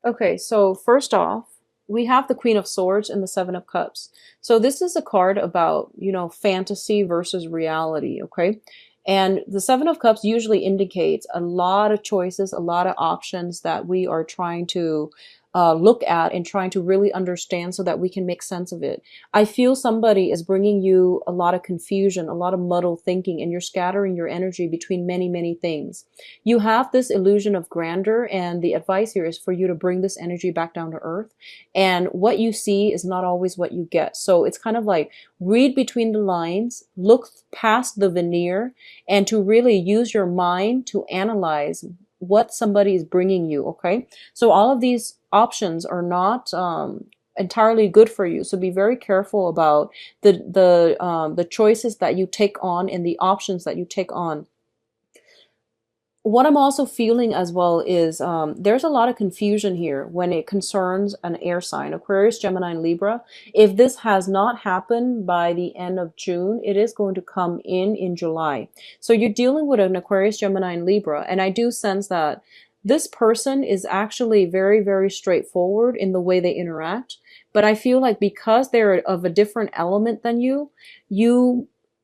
Okay, so first off, we have the Queen of Swords and the Seven of Cups. So this is a card about, fantasy versus reality, okay? And the Seven of Cups usually indicates a lot of choices, a lot of options that we are trying to look at and trying to really understand so that we can make sense of it. I feel somebody is bringing you a lot of confusion, a lot of muddled thinking, and you're scattering your energy between many, many things. You have this illusion of grandeur, and the advice here is for you to bring this energy back down to earth. And what you see is not always what you get. So it's kind of like read between the lines, look past the veneer, and to really use your mind to analyze what somebody is bringing you, okay? So all of these options are not entirely good for you. So be very careful about the choices that you take on and the options that you take on. What I'm also feeling as well is there's a lot of confusion here when it concerns an air sign, Aquarius, Gemini, and Libra. If this has not happened by the end of June, it is going to come in July. So you're dealing with an Aquarius, Gemini, and Libra, and I do sense that this person is actually very, very straightforward in the way they interact. But I feel like because they're of a different element than you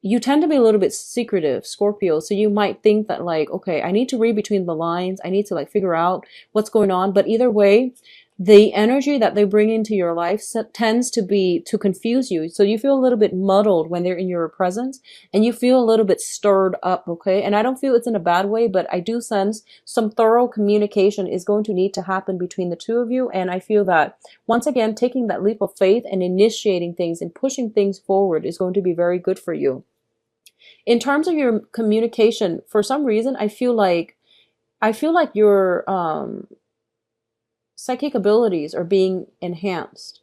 you tend to be a little bit secretive, Scorpio. So you might think that like, okay, I need to read between the lines. I need to like figure out what's going on. But either way, the energy that they bring into your life tends to be to confuse you. So you feel a little bit muddled when they're in your presence, and you feel a little bit stirred up. Okay. And I don't feel it's in a bad way, but I do sense some thorough communication is going to need to happen between the two of you. And I feel that once again, taking that leap of faith and initiating things and pushing things forward is going to be very good for you. In terms of your communication, for some reason, I feel like your psychic abilities are being enhanced.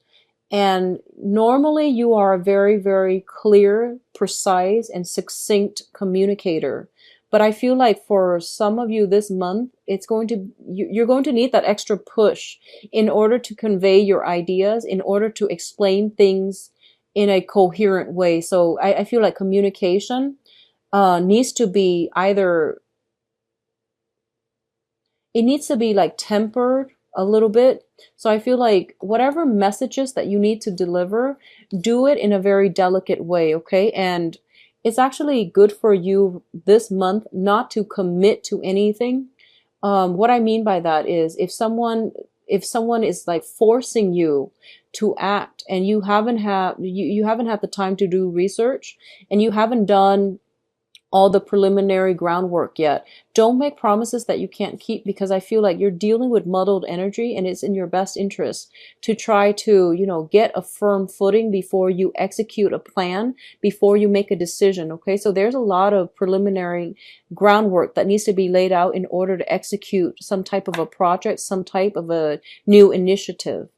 And normally you are a very, very clear, precise, and succinct communicator. But I feel like for some of you this month, you're going to need that extra push in order to convey your ideas, in order to explain things in a coherent way. So I feel like communication needs to be either, it needs to be like tempered a little bit. So I feel like whatever messages that you need to deliver, do it in a very delicate way, okay? And it's actually good for you this month not to commit to anything. What I mean by that is if someone is like forcing you to act and you haven't had the time to do research and you haven't done all the preliminary groundwork yet. Don't make promises that you can't keep, because I feel like you're dealing with muddled energy, and it's in your best interest to try to, get a firm footing before you execute a plan, before you make a decision. Okay. So there's a lot of preliminary groundwork that needs to be laid out in order to execute some type of a project, some type of a new initiative.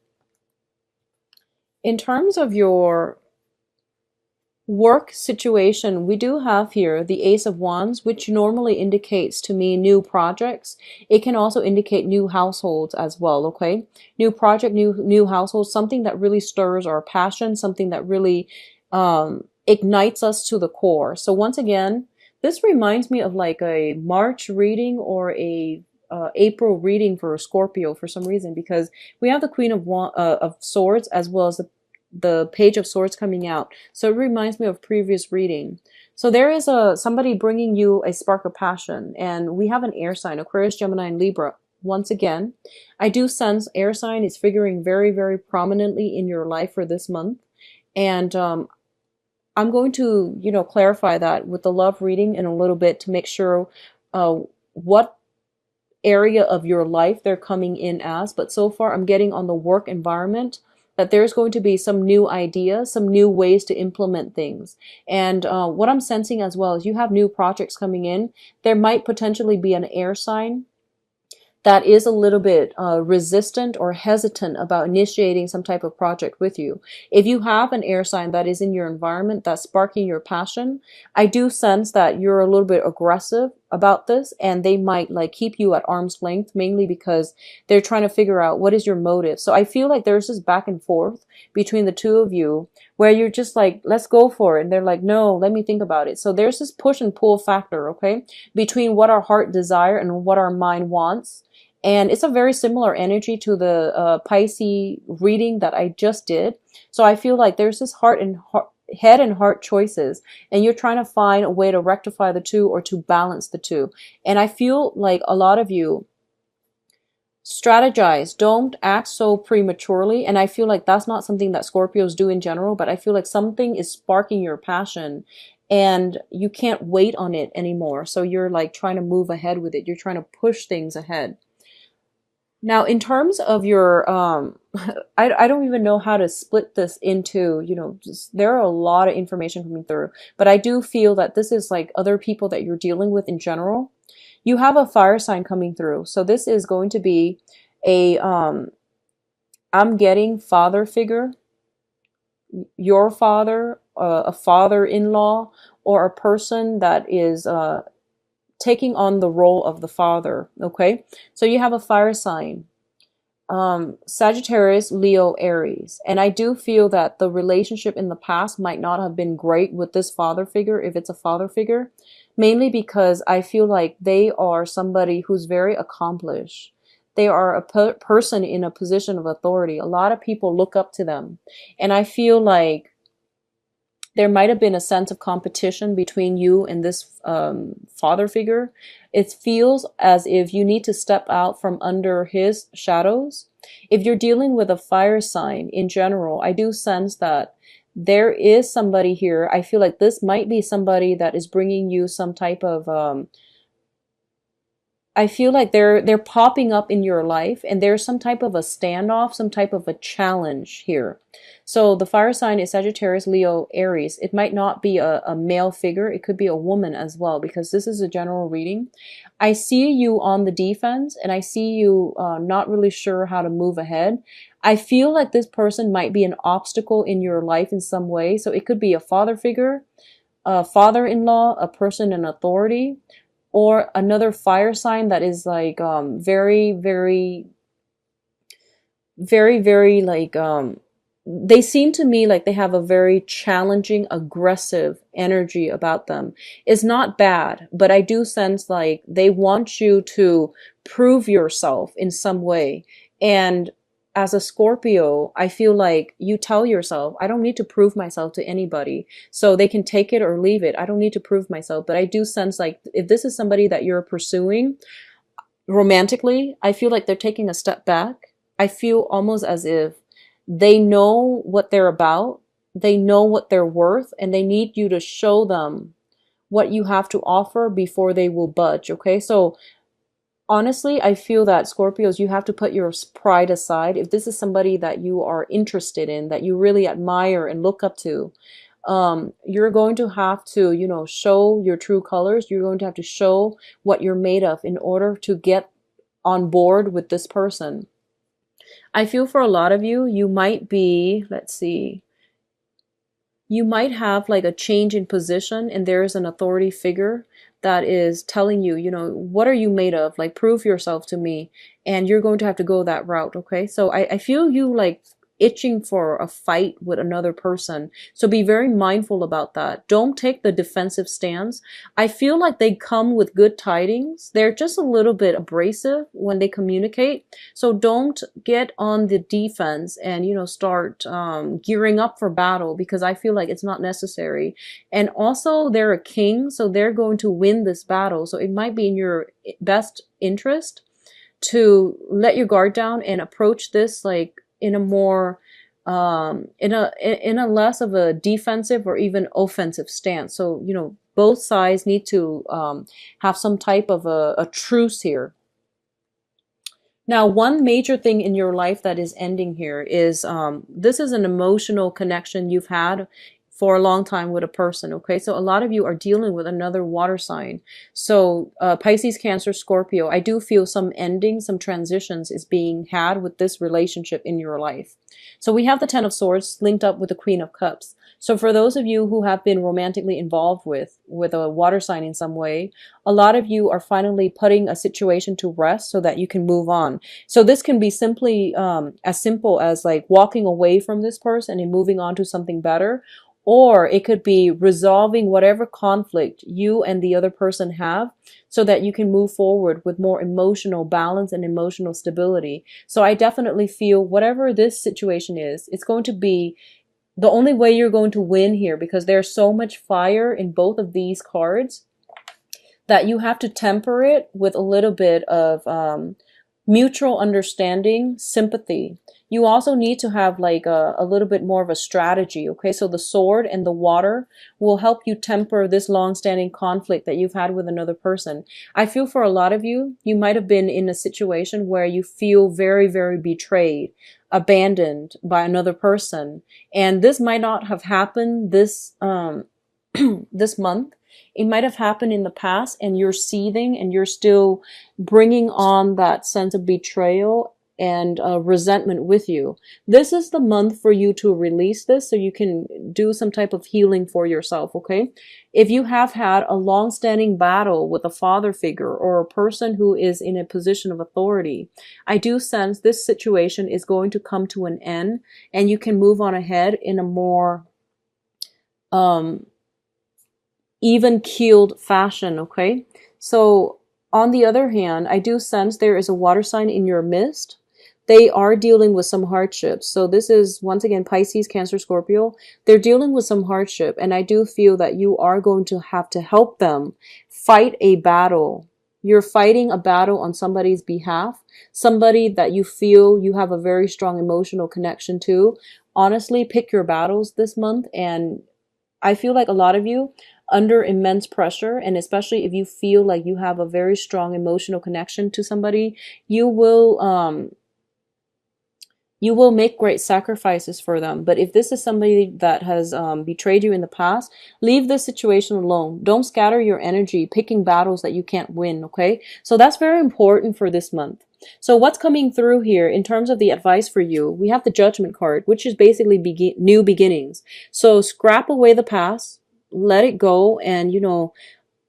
In terms of your work situation, we do have here the Ace of Wands, which normally indicates to me new projects. It can also indicate new households as well, okay? New project, new household, something that really stirs our passion, something that really ignites us to the core. So once again, this reminds me of like a March reading or a April reading for Scorpio for some reason, because we have the Queen of Swords as well as the Page of Swords coming out. So it reminds me of previous reading. So there is somebody bringing you a spark of passion, and we have an air sign, Aquarius, Gemini, and Libra. Once again, I do sense air sign is figuring very, very prominently in your life for this month. And I'm going to, clarify that with the love reading in a little bit to make sure what area of your life they're coming in as. But so far, I'm getting on the work environment that there's going to be some new ideas, some new ways to implement things. And what I'm sensing as well is you have new projects coming in. There might potentially be an air sign that is a little bit resistant or hesitant about initiating some type of project with you. If you have an air sign that is in your environment that's sparking your passion, I do sense that you're a little bit aggressive about this, and they might like keep you at arm's length, mainly because they're trying to figure out what is your motive. So I feel like there's this back and forth between the two of you where you're just like, let's go for it. And they're like, no, let me think about it. So there's this push and pull factor, okay, between what our heart desire and what our mind wants. And it's a very similar energy to the Pisces reading that I just did. So I feel like there's this head and heart choices, and you're trying to find a way to rectify the two or to balance the two. And I feel like a lot of you strategize, don't act so prematurely. And I feel like that's not something that Scorpios do in general, but I feel like something is sparking your passion and you can't wait on it anymore. So you're like trying to move ahead with it. You're trying to push things ahead. Now, in terms of your, I don't even know how to split this into, just, there are a lot of information coming through, but I do feel that this is like other people that you're dealing with in general. You have a fire sign coming through. So this is going to be a, I'm getting father figure, your father, a father-in-law, or a person that is, taking on the role of the father. Okay, so you have a fire sign, Sagittarius, Leo, Aries, and I do feel that the relationship in the past might not have been great with this father figure, if it's a father figure, mainly because I feel like they are somebody who's very accomplished. They are a person in a position of authority. A lot of people look up to them, and I feel like there might have been a sense of competition between you and this father figure. It feels as if you need to step out from under his shadows. If you're dealing with a fire sign in general, I do sense that there is somebody here. I feel like this might be somebody that is bringing you some type of I feel like they're popping up in your life, and there's some type of a standoff, some type of a challenge here. So the fire sign is Sagittarius, Leo, Aries. It might not be a male figure. It could be a woman as well, because this is a general reading. I see you on the defense, and I see you not really sure how to move ahead. I feel like this person might be an obstacle in your life in some way. So it could be a father figure, a father-in-law, a person in authority, or another fire sign that is like very, very, very, very like they seem to me like they have a very challenging, aggressive energy about them. It's not bad, but I do sense like they want you to prove yourself in some way. And as a Scorpio, I feel like you tell yourself, I don't need to prove myself to anybody. So they can take it or leave it. I don't need to prove myself. But I do sense like if this is somebody that you're pursuing romantically, I feel like they're taking a step back. I feel almost as if they know what they're about. They know what they're worth, and they need you to show them what you have to offer before they will budge. Okay. So honestly, I feel that Scorpios, you have to put your pride aside. If this is somebody that you are interested in, that you really admire and look up to, you're going to have to, show your true colors. You're going to have to show what you're made of in order to get on board with this person. I feel for a lot of you, you might be, let's see, you might have like a change in position, and there is an authority figure that is telling you, what are you made of? Like, prove yourself to me. And you're going to have to go that route. Okay. So I feel you like itching for a fight with another person. So be very mindful about that. Don't take the defensive stance. I feel like they come with good tidings. They're just a little bit abrasive when they communicate. So don't get on the defense and, start gearing up for battle, because I feel like it's not necessary. And also they're a king, so they're going to win this battle. So it might be in your best interest to let your guard down and approach this like in a more in a less of a defensive or even offensive stance. So both sides need to have some type of a truce here. Now, one major thing in your life that is ending here is this is an emotional connection you've had for a long time with a person. Okay, so a lot of you are dealing with another water sign. So Pisces, Cancer, Scorpio, I do feel some ending, some transitions is being had with this relationship in your life. So we have the Ten of Swords linked up with the Queen of Cups. So for those of you who have been romantically involved with a water sign in some way, a lot of you are finally putting a situation to rest so that you can move on. So this can be simply as simple as like walking away from this person and moving on to something better. or it could be resolving whatever conflict you and the other person have so that you can move forward with more emotional balance and emotional stability. So I definitely feel whatever this situation is, it's going to be the only way you're going to win here, because there's so much fire in both of these cards that you have to temper it with a little bit of mutual understanding, sympathy. You also need to have like a little bit more of a strategy, okay? So the sword and the water will help you temper this long-standing conflict that you've had with another person. I feel for a lot of you, you might have been in a situation where you feel very, very betrayed, abandoned by another person. And this might not have happened this, this month. It might have happened in the past, and you're seething and you're still bringing on that sense of betrayal and resentment with you. This is the month for you to release this so you can do some type of healing for yourself, okay? If you have had a long-standing battle with a father figure or a person who is in a position of authority, I do sense this situation is going to come to an end, and you can move on ahead in a more even-keeled fashion, okay? So on the other hand, I do sense there is a water sign in your midst. They are dealing with some hardships. So this is, once again, Pisces, Cancer, Scorpio. They're dealing with some hardship, and I do feel that you are going to have to help them fight a battle. You're fighting a battle on somebody's behalf, somebody that you feel you have a very strong emotional connection to. Honestly, pick your battles this month, and I feel like a lot of you under immense pressure, and especially if you feel like you have a very strong emotional connection to somebody, you will make great sacrifices for them. But if this is somebody that has betrayed you in the past, leave this situation alone. Don't scatter your energy picking battles that you can't win, okay? So that's very important for this month. So what's coming through here in terms of the advice for you? We have the Judgment card, which is basically new beginnings. So scrap away the past, let it go, and, you know,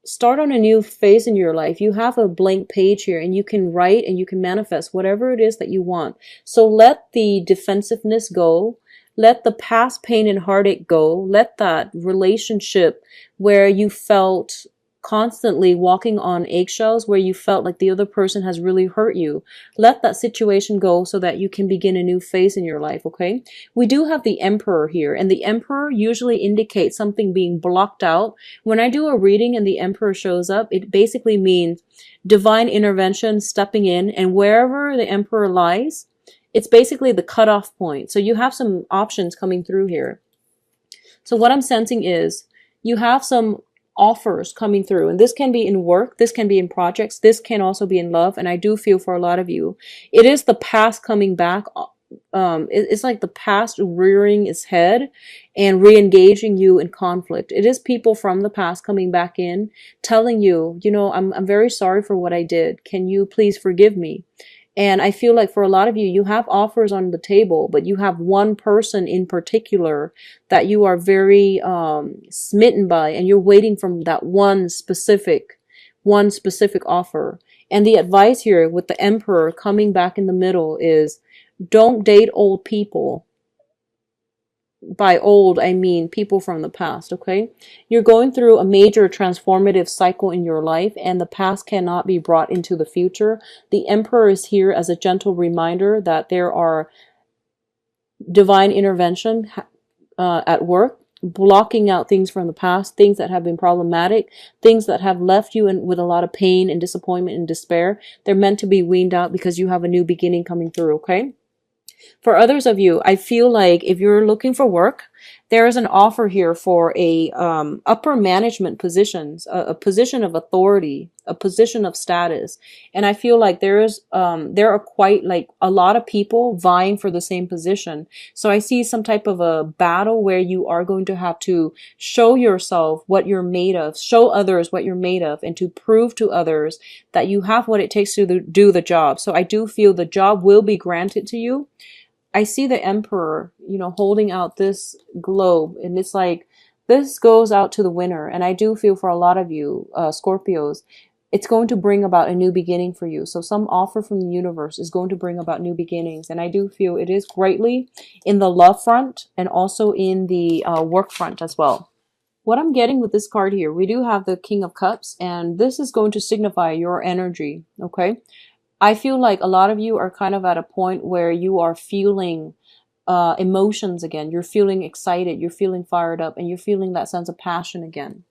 start on a new phase in your life. You have a blank page here, and you can write and you can manifest whatever it is that you want. So let the defensiveness go. Let the past pain and heartache go. Let that relationship where you felt constantly walking on eggshells, where you felt like the other person has really hurt you, let that situation go so that you can begin a new phase in your life, okay? We do have the Emperor here, and the Emperor usually indicates something being blocked out. When I do a reading and the Emperor shows up, it basically means divine intervention, stepping in, and wherever the Emperor lies, it's basically the cutoff point. So you have some options coming through here. So what I'm sensing is you have some offers coming through, and this can be in work, this can be in projects, this can also be in love. And I do feel for a lot of you, it is the past coming back. It's like the past rearing its head and re-engaging you in conflict. It is people from the past coming back in, telling you, you know, I'm very sorry for what I did. Can you please forgive me? And I feel like for a lot of you, you have offers on the table, but you have one person in particular that you are very smitten by, and you're waiting from that one specific offer. And the advice here with the Emperor coming back in the middle is don't date old people. By old, I mean people from the past, okay? You're going through a major transformative cycle in your life, and the past cannot be brought into the future. The Emperor is here as a gentle reminder that there are divine intervention at work, blocking out things from the past, things that have been problematic, things that have left you with a lot of pain and disappointment and despair. They're meant to be weaned out because you have a new beginning coming through, okay? For others of you, I feel like if you're looking for work, there is an offer here for a upper management positions, a position of authority, a position of status. And I feel like there are quite like a lot of people vying for the same position. So I see some type of a battle where you are going to have to show yourself what you're made of, show others what you're made of, and to prove to others that you have what it takes to do the job. So I do feel the job will be granted to you. I see the Emperor, you know, holding out this globe, and it's like, this goes out to the winner. And I do feel for a lot of you, Scorpios, it's going to bring about a new beginning for you. So some offer from the universe is going to bring about new beginnings. And I do feel it is greatly in the love front and also in the work front as well. What I'm getting with this card here, we do have the King of Cups, and this is going to signify your energy, okay? I feel like a lot of you are kind of at a point where you are feeling emotions again. You're feeling excited, you're feeling fired up, and you're feeling that sense of passion again.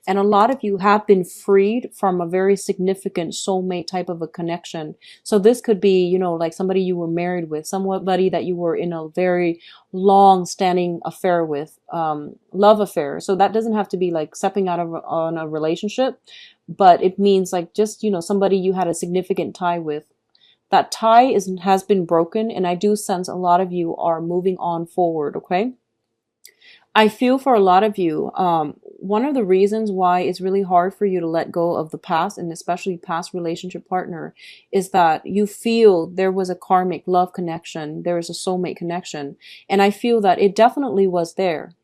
And a lot of you have been freed from a very significant soulmate type of a connection. So this could be, you know, like somebody you were married with, somebody that you were in a very long standing affair with, love affair. So that doesn't have to be like stepping out of on a relationship, but it means like just, you know, somebody you had a significant tie with. That tie has been broken, and I do sense a lot of you are moving on forward, okay? I feel for a lot of you, one of the reasons why it's really hard for you to let go of the past, and especially past relationship partner, is that you feel there was a karmic love connection, there is a soulmate connection, and I feel that it definitely was there.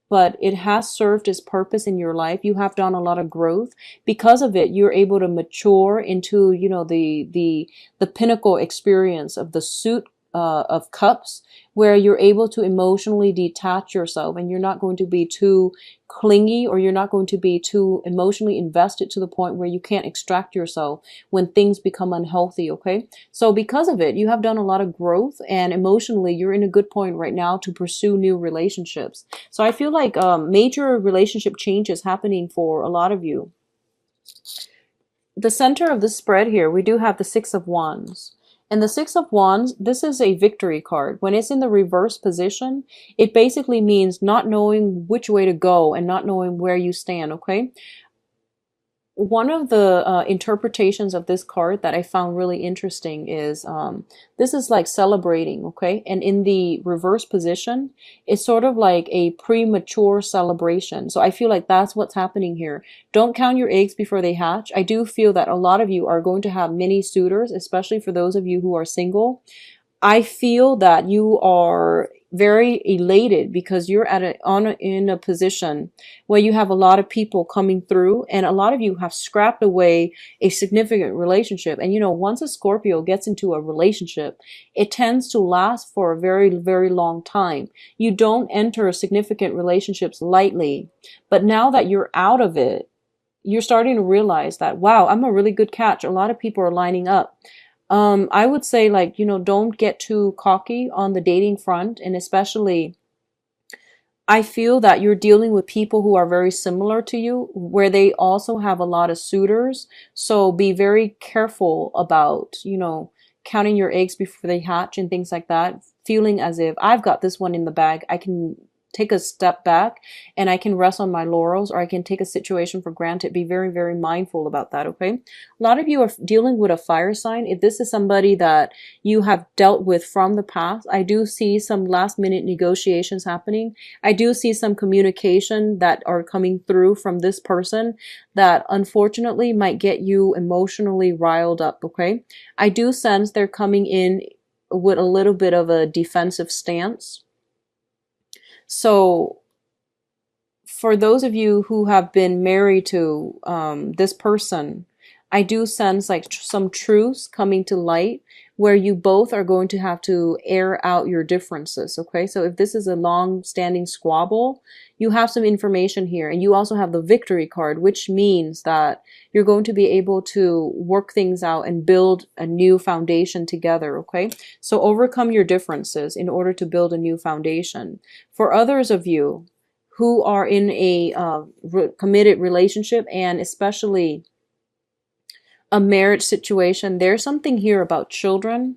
But it has served its purpose in your life. You have done a lot of growth. Because of it, you're able to mature into, you know, the pinnacle experience of the suit of cups, where you're able to emotionally detach yourself, and you're not going to be too clingy, or you're not going to be too emotionally invested to the point where you can't extract yourself when things become unhealthy, okay? So because of it, you have done a lot of growth, and emotionally you're in a good point right now to pursue new relationships. So I feel like major relationship changes happening for a lot of you. The center of the spread here, we do have the Six of Wands. And the Six of Wands, this is a victory card. When it's in the reverse position, it basically means not knowing which way to go and not knowing where you stand, okay? One of the interpretations of this card that I found really interesting is this is like celebrating, okay? And in the reverse position, it's sort of like a premature celebration. So I feel like that's what's happening here. Don't count your eggs before they hatch. I do feel that a lot of you are going to have many suitors, especially for those of you who are single. I feel that you are very elated because you're in a position where you have a lot of people coming through, and a lot of you have scrapped away a significant relationship. And you know, once a Scorpio gets into a relationship, it tends to last for a very, very long time. You don't enter significant relationships lightly, but now that you're out of it, you're starting to realize that, wow, I'm a really good catch. A lot of people are lining up. I would say, like, you know, don't get too cocky on the dating front. And especially, I feel that you're dealing with people who are very similar to you, where they also have a lot of suitors. So be very careful about, you know, counting your eggs before they hatch and things like that. Feeling as if I've got this one in the bag, I can take a step back and I can rest on my laurels, or I can take a situation for granted. Be very, very mindful about that, okay? A lot of you are dealing with a fire sign. If this is somebody that you have dealt with from the past, I do see some last minute negotiations happening. I do see some communication that are coming through from this person that unfortunately might get you emotionally riled up, okay? I do sense they're coming in with a little bit of a defensive stance. So for those of you who have been married to this person, I do sense like some truths coming to light where you both are going to have to air out your differences, okay? So if this is a long-standing squabble, you have some information here. And you also have the victory card, which means that you're going to be able to work things out and build a new foundation together, okay? So overcome your differences in order to build a new foundation. For others of you who are in a committed relationship, and especially a marriage situation, there's something here about children.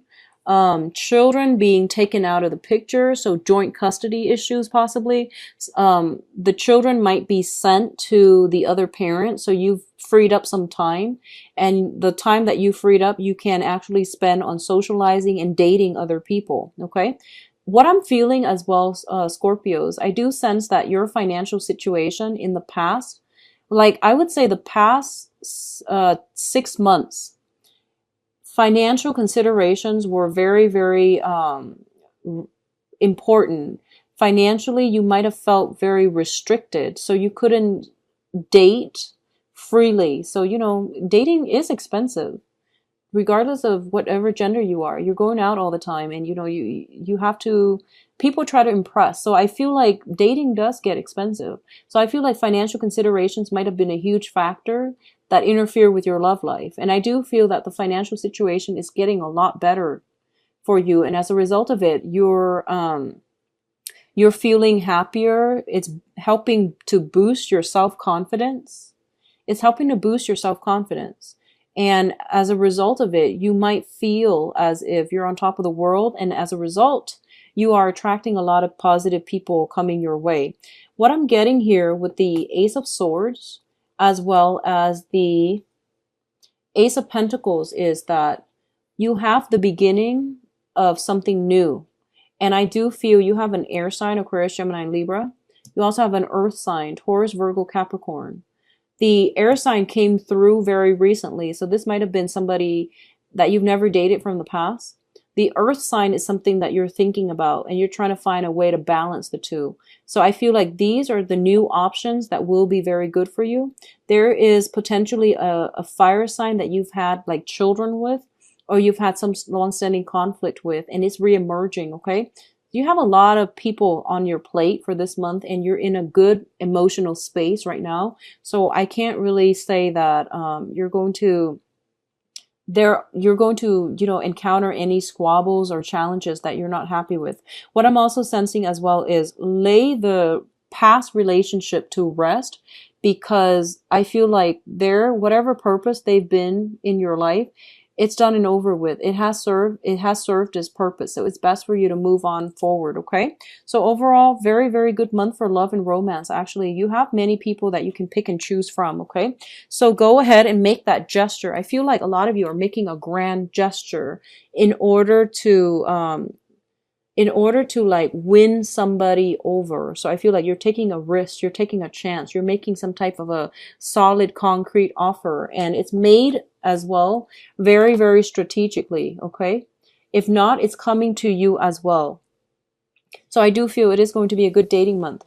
Children being taken out of the picture, so joint custody issues possibly. The children might be sent to the other parent, so you've freed up some time, and the time that you freed up, you can actually spend on socializing and dating other people, okay? What I'm feeling as well, Scorpios, I do sense that your financial situation in the past, like I would say the past 6 months, financial considerations were very, very important. Financially, you might have felt very restricted, so you couldn't date freely. So, you know, dating is expensive regardless of whatever gender you are. You're going out all the time, and you know, you have to, people try to impress. So I feel like dating does get expensive. So I feel like financial considerations might have been a huge factor that interfere with your love life. And I do feel that the financial situation is getting a lot better for you, and as a result of it, you're feeling happier. It's helping to boost your self-confidence. It's helping to boost your self-confidence. And as a result of it, you might feel as if you're on top of the world. And as a result, you are attracting a lot of positive people coming your way. What I'm getting here with the Ace of Swords, as well as the Ace of Pentacles, is that you have the beginning of something new. And I do feel you have an air sign, Aquarius, Gemini, Libra. You also have an earth sign, Taurus, Virgo, Capricorn. The air sign came through very recently, so this might have been somebody that you've never dated from the past. The earth sign is something that you're thinking about, and you're trying to find a way to balance the two. So I feel like these are the new options that will be very good for you. There is potentially a fire sign that you've had like children with, or you've had some long-standing conflict with, and it's re-emerging, okay? You have a lot of people on your plate for this month, and you're in a good emotional space right now. So I can't really say that you're going to, you know, encounter any squabbles or challenges that you're not happy with. What I'm also sensing as well is lay the past relationship to rest, because I feel like whatever purpose they've been in your life, it's done and over with. It has served its purpose. So it's best for you to move on forward, okay? So overall, very, very good month for love and romance. Actually, you have many people that you can pick and choose from, okay? So go ahead and make that gesture. I feel like a lot of you are making a grand gesture in order to like win somebody over. So I feel like you're taking a risk, you're taking a chance, you're making some type of a solid concrete offer, and it's made as well very, very strategically, okay? If not, it's coming to you as well. So I do feel it is going to be a good dating month.